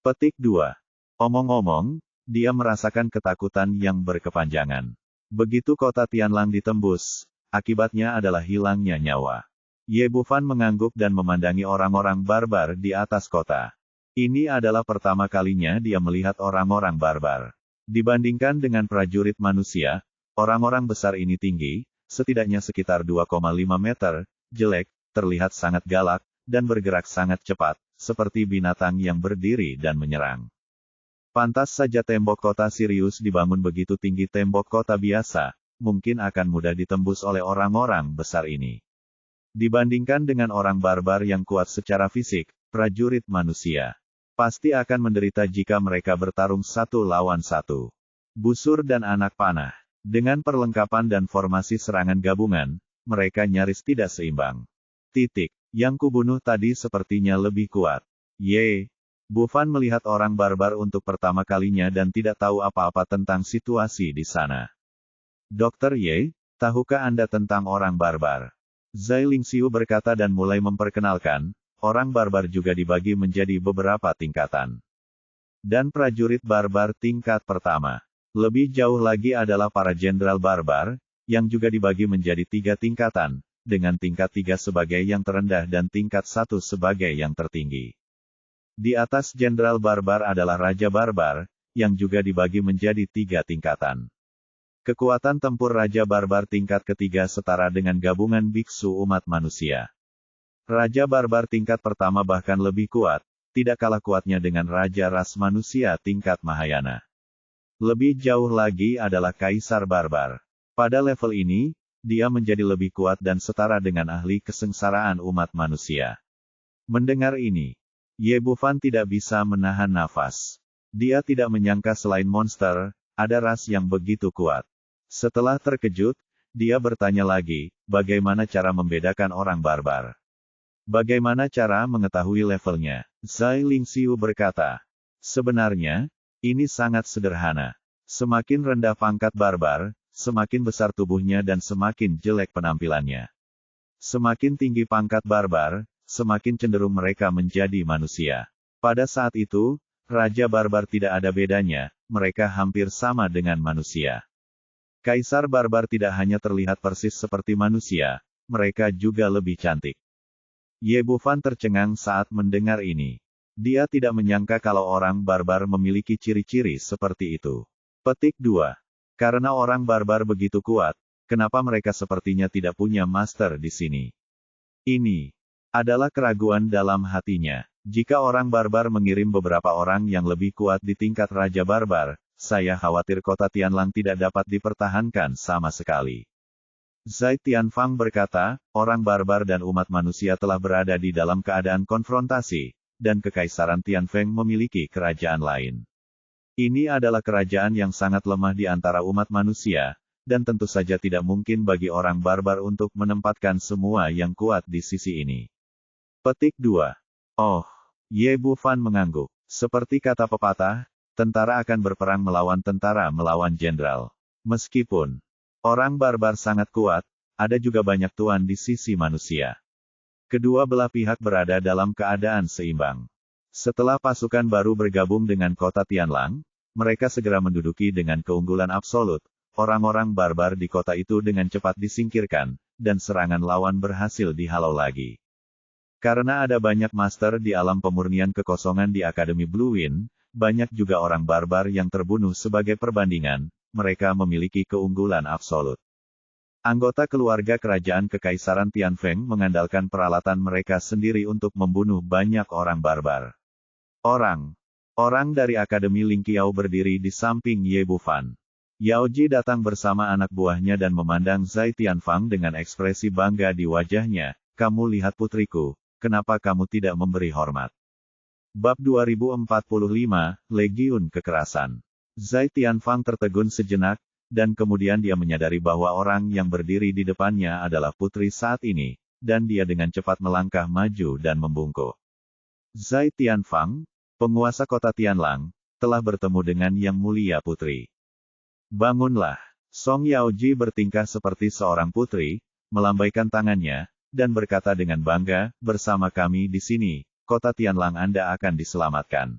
Petik 2. Omong-omong, dia merasakan ketakutan yang berkepanjangan. Begitu kota Tianlang ditembus, akibatnya adalah hilangnya nyawa. Ye Bufan mengangguk dan memandangi orang-orang barbar di atas kota. Ini adalah pertama kalinya dia melihat orang-orang barbar. Dibandingkan dengan prajurit manusia, orang-orang besar ini tinggi, setidaknya sekitar 2,5 meter, jelek, terlihat sangat galak, dan bergerak sangat cepat, seperti binatang yang berdiri dan menyerang. Pantas saja tembok kota Sirius dibangun begitu tinggi. Tembok kota biasa, mungkin akan mudah ditembus oleh orang-orang besar ini. Dibandingkan dengan orang barbar yang kuat secara fisik, prajurit manusia pasti akan menderita jika mereka bertarung satu lawan satu. Busur dan anak panah. Dengan perlengkapan dan formasi serangan gabungan, mereka nyaris tidak seimbang. Yang kubunuh tadi sepertinya lebih kuat. Ye. Bufan melihat orang barbar untuk pertama kalinya dan tidak tahu apa-apa tentang situasi di sana. Dokter Ye, tahukah Anda tentang orang barbar? Zai Lingxiu berkata dan mulai memperkenalkan, orang barbar juga dibagi menjadi beberapa tingkatan. Dan prajurit barbar tingkat pertama. Lebih jauh lagi adalah para jenderal barbar, yang juga dibagi menjadi 3 tingkatan, dengan tingkat 3 sebagai yang terendah dan tingkat 1 sebagai yang tertinggi. Di atas jenderal barbar adalah Raja Barbar, yang juga dibagi menjadi 3 tingkatan. Kekuatan tempur Raja Barbar tingkat ketiga setara dengan gabungan biksu umat manusia. Raja Barbar tingkat pertama bahkan lebih kuat, tidak kalah kuatnya dengan Raja Ras Manusia tingkat Mahayana. Lebih jauh lagi adalah Kaisar Barbar. Pada level ini, dia menjadi lebih kuat dan setara dengan ahli kesengsaraan umat manusia. Mendengar ini, Ye Bufan tidak bisa menahan nafas. Dia tidak menyangka selain monster, ada ras yang begitu kuat. Setelah terkejut, dia bertanya lagi, bagaimana cara membedakan orang barbar? Bagaimana cara mengetahui levelnya? Zai Lingxiu berkata, sebenarnya, ini sangat sederhana. Semakin rendah pangkat barbar, semakin besar tubuhnya dan semakin jelek penampilannya. Semakin tinggi pangkat barbar, semakin cenderung mereka menjadi manusia. Pada saat itu, Raja Barbar tidak ada bedanya, mereka hampir sama dengan manusia. Kaisar Barbar tidak hanya terlihat persis seperti manusia, mereka juga lebih cantik. Ye Bufan tercengang saat mendengar ini. Dia tidak menyangka kalau orang barbar memiliki ciri-ciri seperti itu. Petik 2. Karena orang barbar begitu kuat, kenapa mereka sepertinya tidak punya master di sini? Ini adalah keraguan dalam hatinya. Jika orang barbar mengirim beberapa orang yang lebih kuat di tingkat Raja Barbar, saya khawatir kota Tianlang tidak dapat dipertahankan sama sekali. Zai Tianfang berkata, orang barbar dan umat manusia telah berada di dalam keadaan konfrontasi, dan Kekaisaran Tianfeng memiliki kerajaan lain. Ini adalah kerajaan yang sangat lemah di antara umat manusia, dan tentu saja tidak mungkin bagi orang barbar untuk menempatkan semua yang kuat di sisi ini. Petik 2. Oh, Ye Bufan mengangguk. Seperti kata pepatah, tentara akan berperang melawan tentara melawan jenderal. Meskipun orang barbar sangat kuat, ada juga banyak tuan di sisi manusia. Kedua belah pihak berada dalam keadaan seimbang. Setelah pasukan baru bergabung dengan kota Tianlang, mereka segera menduduki dengan keunggulan absolut. Orang-orang barbar di kota itu dengan cepat disingkirkan, dan serangan lawan berhasil dihalau lagi. Karena ada banyak master di alam pemurnian kekosongan di Akademi Blue Wind, banyak juga orang barbar yang terbunuh sebagai perbandingan, mereka memiliki keunggulan absolut. Anggota keluarga kerajaan Kekaisaran Tianfeng mengandalkan peralatan mereka sendiri untuk membunuh banyak orang barbar. Orang dari Akademi Lingqiao berdiri di samping Ye Bufan. Yao Ji datang bersama anak buahnya dan memandang Zai Tianfang dengan ekspresi bangga di wajahnya. Kamu lihat putriku, kenapa kamu tidak memberi hormat? Bab 2045, Legiun Kekerasan. Zai Tianfang tertegun sejenak, dan kemudian dia menyadari bahwa orang yang berdiri di depannya adalah putri saat ini, dan dia dengan cepat melangkah maju dan membungkuk. Zai Tianfang, penguasa kota Tianlang, telah bertemu dengan Yang Mulia Putri. Bangunlah. Song Yaoji bertingkah seperti seorang putri, melambaikan tangannya, dan berkata dengan bangga, bersama kami di sini, kota Tianlang Anda akan diselamatkan.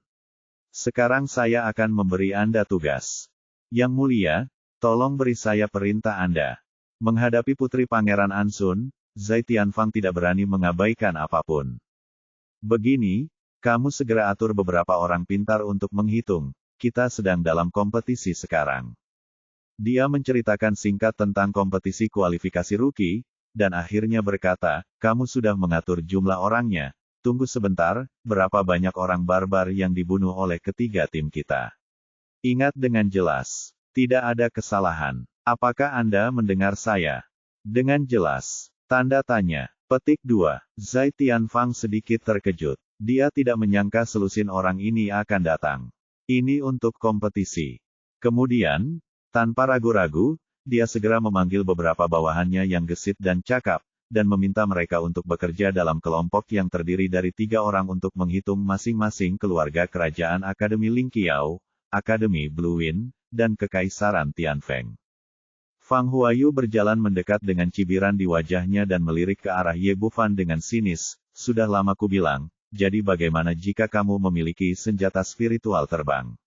Sekarang saya akan memberi Anda tugas. Yang Mulia, tolong beri saya perintah Anda. Menghadapi putri Pangeran Ansun, Zai Tianfang tidak berani mengabaikan apapun. Begini, kamu segera atur beberapa orang pintar untuk menghitung, kita sedang dalam kompetisi sekarang. Dia menceritakan singkat tentang kompetisi kualifikasi rookie, dan akhirnya berkata, kamu sudah mengatur jumlah orangnya, tunggu sebentar, berapa banyak orang barbar yang dibunuh oleh ketiga tim kita. Ingat dengan jelas, tidak ada kesalahan. Apakah Anda mendengar saya? Dengan jelas. Tanda tanya. Petik 2. Zai Tianfang sedikit terkejut. Dia tidak menyangka selusin orang ini akan datang. Ini untuk kompetisi. Kemudian, tanpa ragu-ragu, dia segera memanggil beberapa bawahannya yang gesit dan cakap, dan meminta mereka untuk bekerja dalam kelompok yang terdiri dari 3 orang untuk menghitung masing-masing keluarga kerajaan Akademi Lingqiao, Akademi Blue Wind, dan Kekaisaran Tianfeng. Fang Huayu berjalan mendekat dengan cibiran di wajahnya dan melirik ke arah Ye Bufan dengan sinis, sudah lama kubilang, jadi bagaimana jika kamu memiliki senjata spiritual terbang?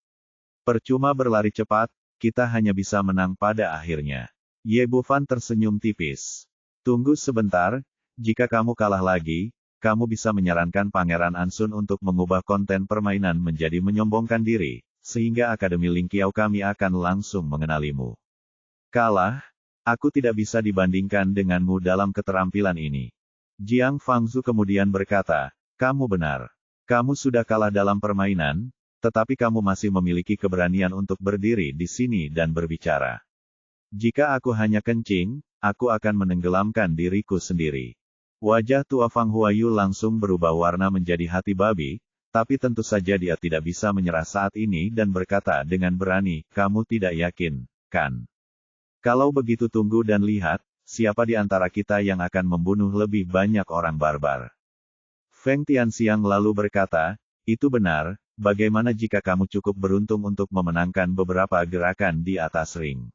Percuma berlari cepat, kita hanya bisa menang pada akhirnya. Ye Bufan tersenyum tipis. Tunggu sebentar, jika kamu kalah lagi, kamu bisa menyarankan Pangeran Ansun untuk mengubah konten permainan menjadi menyombongkan diri, sehingga Akademi Lingqiao kami akan langsung mengenalimu. Kalah? Aku tidak bisa dibandingkan denganmu dalam keterampilan ini. Jiang Fangzu kemudian berkata, kamu benar. Kamu sudah kalah dalam permainan, tetapi kamu masih memiliki keberanian untuk berdiri di sini dan berbicara. Jika aku hanya kencing, aku akan menenggelamkan diriku sendiri. Wajah tua Fang Huayu langsung berubah warna menjadi hati babi, tapi tentu saja dia tidak bisa menyerah saat ini dan berkata dengan berani, kamu tidak yakin, kan? Kalau begitu tunggu dan lihat, siapa di antara kita yang akan membunuh lebih banyak orang barbar. Feng Tianxiang lalu berkata, itu benar, bagaimana jika kamu cukup beruntung untuk memenangkan beberapa gerakan di atas ring?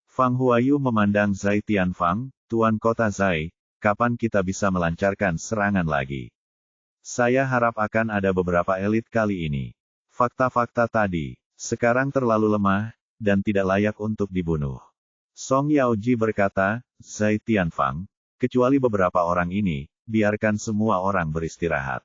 Fang Huayu memandang Zai Tianfang, Tuan Kota Zai, kapan kita bisa melancarkan serangan lagi? Saya harap akan ada beberapa elit kali ini. Fakta-fakta tadi, sekarang terlalu lemah, dan tidak layak untuk dibunuh. Song Yaoji berkata, Zai Tianfang, kecuali beberapa orang ini, biarkan semua orang beristirahat.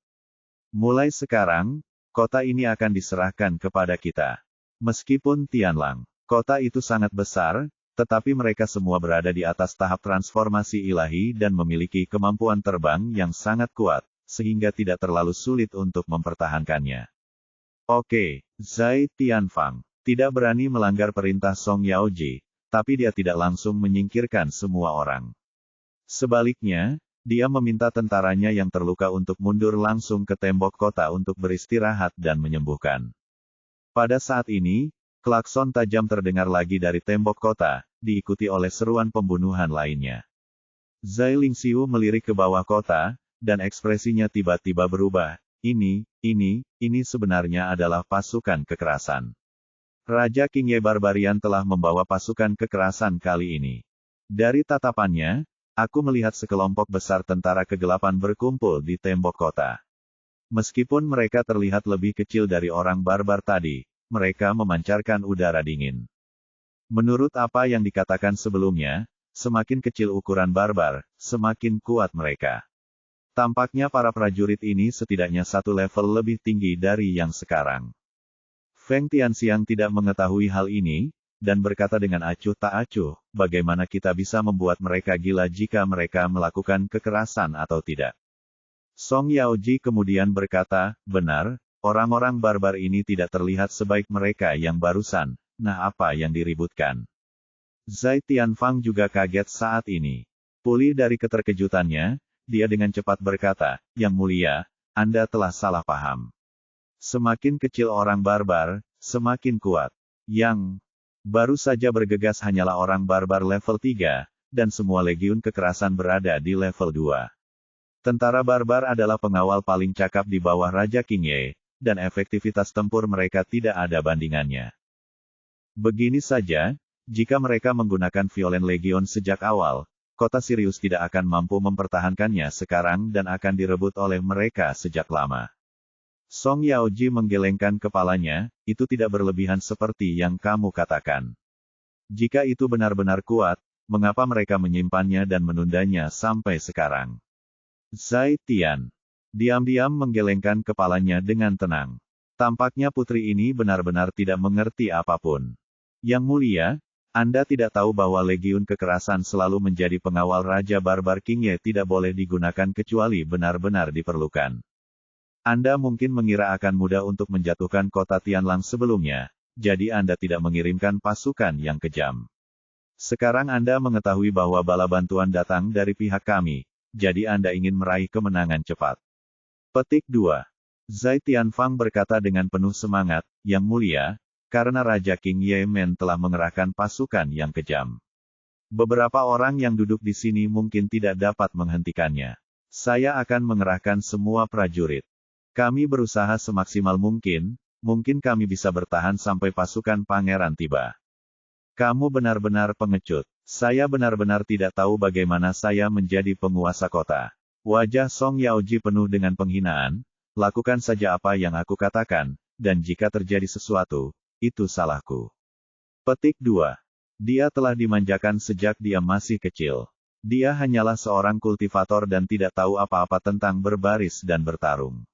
Mulai sekarang, kota ini akan diserahkan kepada kita. Meskipun Tianlang, kota itu sangat besar, tetapi mereka semua berada di atas tahap transformasi ilahi dan memiliki kemampuan terbang yang sangat kuat, sehingga tidak terlalu sulit untuk mempertahankannya. Oke, Zai Tianfang tidak berani melanggar perintah Song Yaoji, tapi dia tidak langsung menyingkirkan semua orang. Sebaliknya, dia meminta tentaranya yang terluka untuk mundur langsung ke tembok kota untuk beristirahat dan menyembuhkan. Pada saat ini, klakson tajam terdengar lagi dari tembok kota, diikuti oleh seruan pembunuhan lainnya. Zai Lingxiu melirik ke bawah kota, dan ekspresinya tiba-tiba berubah. Ini sebenarnya adalah pasukan kekerasan. Raja Qingye Barbarian telah membawa pasukan kekerasan kali ini. Dari tatapannya, aku melihat sekelompok besar tentara kegelapan berkumpul di tembok kota. Meskipun mereka terlihat lebih kecil dari orang barbar tadi, mereka memancarkan udara dingin. Menurut apa yang dikatakan sebelumnya, semakin kecil ukuran barbar, semakin kuat mereka. Tampaknya para prajurit ini setidaknya satu level lebih tinggi dari yang sekarang. Feng Tianxiang tidak mengetahui hal ini, dan berkata dengan acuh tak acuh, bagaimana kita bisa membuat mereka gila jika mereka melakukan kekerasan atau tidak. Song Yaoji kemudian berkata, benar, orang-orang barbar ini tidak terlihat sebaik mereka yang barusan, nah apa yang diributkan? Zai Tianfang juga kaget saat ini. Pulih dari keterkejutannya, dia dengan cepat berkata, Yang Mulia, Anda telah salah paham. Semakin kecil orang barbar, semakin kuat. Yang baru saja bergegas hanyalah orang barbar level 3, dan semua legiun kekerasan berada di level 2. Tentara barbar adalah pengawal paling cakap di bawah Raja Qingye, dan efektivitas tempur mereka tidak ada bandingannya. Begini saja, jika mereka menggunakan Violen Legion sejak awal, kota Sirius tidak akan mampu mempertahankannya sekarang dan akan direbut oleh mereka sejak lama. Song Yaoji menggelengkan kepalanya, itu tidak berlebihan seperti yang kamu katakan. Jika itu benar-benar kuat, mengapa mereka menyimpannya dan menundanya sampai sekarang? Zai Tian diam-diam menggelengkan kepalanya dengan tenang. Tampaknya putri ini benar-benar tidak mengerti apapun. Yang Mulia, Anda tidak tahu bahwa Legiun Kekerasan selalu menjadi pengawal Raja Barbar Qingye tidak boleh digunakan kecuali benar-benar diperlukan. Anda mungkin mengira akan mudah untuk menjatuhkan kota Tianlang sebelumnya, jadi Anda tidak mengirimkan pasukan yang kejam. Sekarang Anda mengetahui bahwa bala bantuan datang dari pihak kami, jadi Anda ingin meraih kemenangan cepat. Petik 2. Zai Tianfang berkata dengan penuh semangat, Yang Mulia, karena Raja Qingye Men telah mengerahkan pasukan yang kejam. Beberapa orang yang duduk di sini mungkin tidak dapat menghentikannya. Saya akan mengerahkan semua prajurit. Kami berusaha semaksimal mungkin kami bisa bertahan sampai pasukan pangeran tiba. Kamu benar-benar pengecut. Saya benar-benar tidak tahu bagaimana saya menjadi penguasa kota. Wajah Song Yaoji penuh dengan penghinaan, lakukan saja apa yang aku katakan, dan jika terjadi sesuatu, itu salahku. Petik 2. Dia telah dimanjakan sejak dia masih kecil. Dia hanyalah seorang kultivator dan tidak tahu apa-apa tentang berbaris dan bertarung.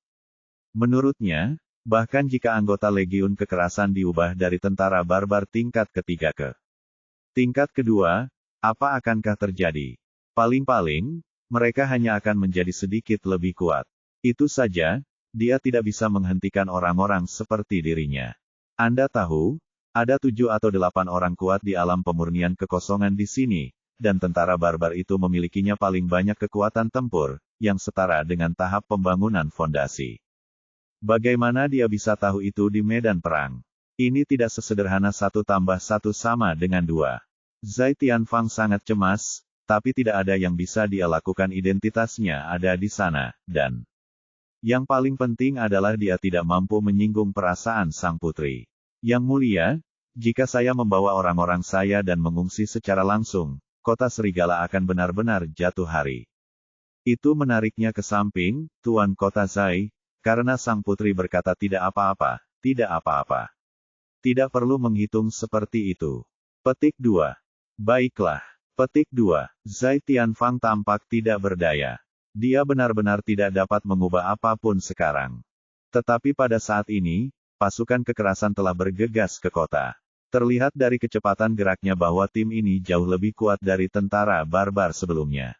Menurutnya, bahkan jika anggota Legiun Kekerasan diubah dari tentara barbar tingkat ketiga ke tingkat kedua, apa akankah terjadi? Paling-paling, mereka hanya akan menjadi sedikit lebih kuat. Itu saja, dia tidak bisa menghentikan orang-orang seperti dirinya. Anda tahu, ada 7 atau 8 orang kuat di alam pemurnian kekosongan di sini, dan tentara barbar itu memilikinya paling banyak kekuatan tempur, yang setara dengan tahap pembangunan fondasi. Bagaimana dia bisa tahu itu di medan perang? Ini tidak sesederhana 1 tambah 1 sama dengan 2. Zhai Tianfang sangat cemas, tapi tidak ada yang bisa dia lakukan, identitasnya ada di sana, dan yang paling penting adalah dia tidak mampu menyinggung perasaan sang putri. Yang mulia, jika saya membawa orang-orang saya dan mengungsi secara langsung, kota serigala akan benar-benar jatuh hari. Itu menariknya ke samping, Tuan Kota Zhai, karena sang putri berkata tidak apa-apa, tidak apa-apa. Tidak perlu menghitung seperti itu. Petik 2. Baiklah. Petik 2. Zhai Tianfang tampak tidak berdaya. Dia benar-benar tidak dapat mengubah apapun sekarang. Tetapi pada saat ini, pasukan kekerasan telah bergegas ke kota. Terlihat dari kecepatan geraknya bahwa tim ini jauh lebih kuat dari tentara barbar sebelumnya.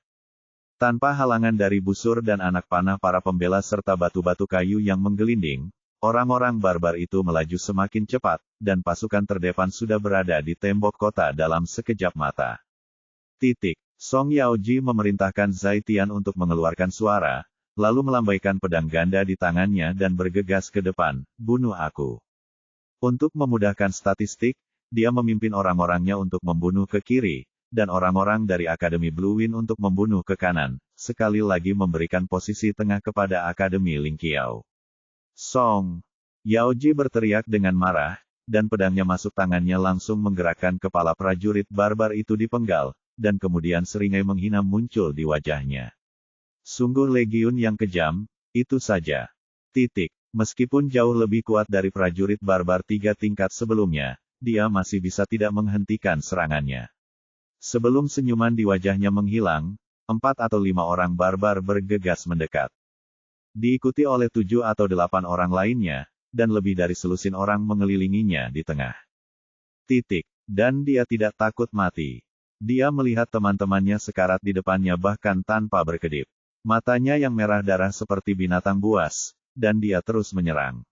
Tanpa halangan dari busur dan anak panah para pembela serta batu-batu kayu yang menggelinding, orang-orang barbar itu melaju semakin cepat, dan pasukan terdepan sudah berada di tembok kota dalam sekejap mata. Song Yaoji memerintahkan Zhai Tian untuk mengeluarkan suara, lalu melambaikan pedang ganda di tangannya dan bergegas ke depan, bunuh aku. Untuk memudahkan statistik, dia memimpin orang-orangnya untuk membunuh ke kiri, dan orang-orang dari Akademi Blue Wind untuk membunuh ke kanan, sekali lagi memberikan posisi tengah kepada Akademi Ling Qiao. Song Yaoji berteriak dengan marah, dan pedangnya masuk tangannya langsung menggerakkan kepala prajurit barbar itu dipenggal, dan kemudian seringai menghina muncul di wajahnya. Sungguh legiun yang kejam, itu saja. Meskipun jauh lebih kuat dari prajurit barbar 3 tingkat sebelumnya, dia masih bisa tidak menghentikan serangannya. Sebelum senyuman di wajahnya menghilang, 4 atau 5 orang barbar bergegas mendekat. Diikuti oleh 7 atau 8 orang lainnya, dan lebih dari selusin orang mengelilinginya di tengah. Dan dia tidak takut mati. Dia melihat teman-temannya sekarat di depannya bahkan tanpa berkedip. Matanya yang merah darah seperti binatang buas, dan dia terus menyerang.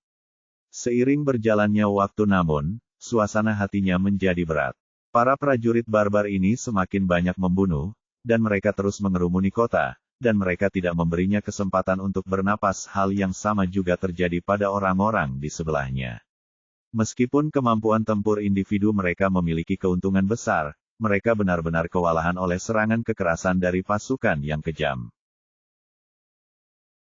Seiring berjalannya waktu namun, suasana hatinya menjadi berat. Para prajurit barbar ini semakin banyak membunuh, dan mereka terus mengerumuni kota, dan mereka tidak memberinya kesempatan untuk bernapas. Hal yang sama juga terjadi pada orang-orang di sebelahnya. Meskipun kemampuan tempur individu mereka memiliki keuntungan besar, mereka benar-benar kewalahan oleh serangan kekerasan dari pasukan yang kejam.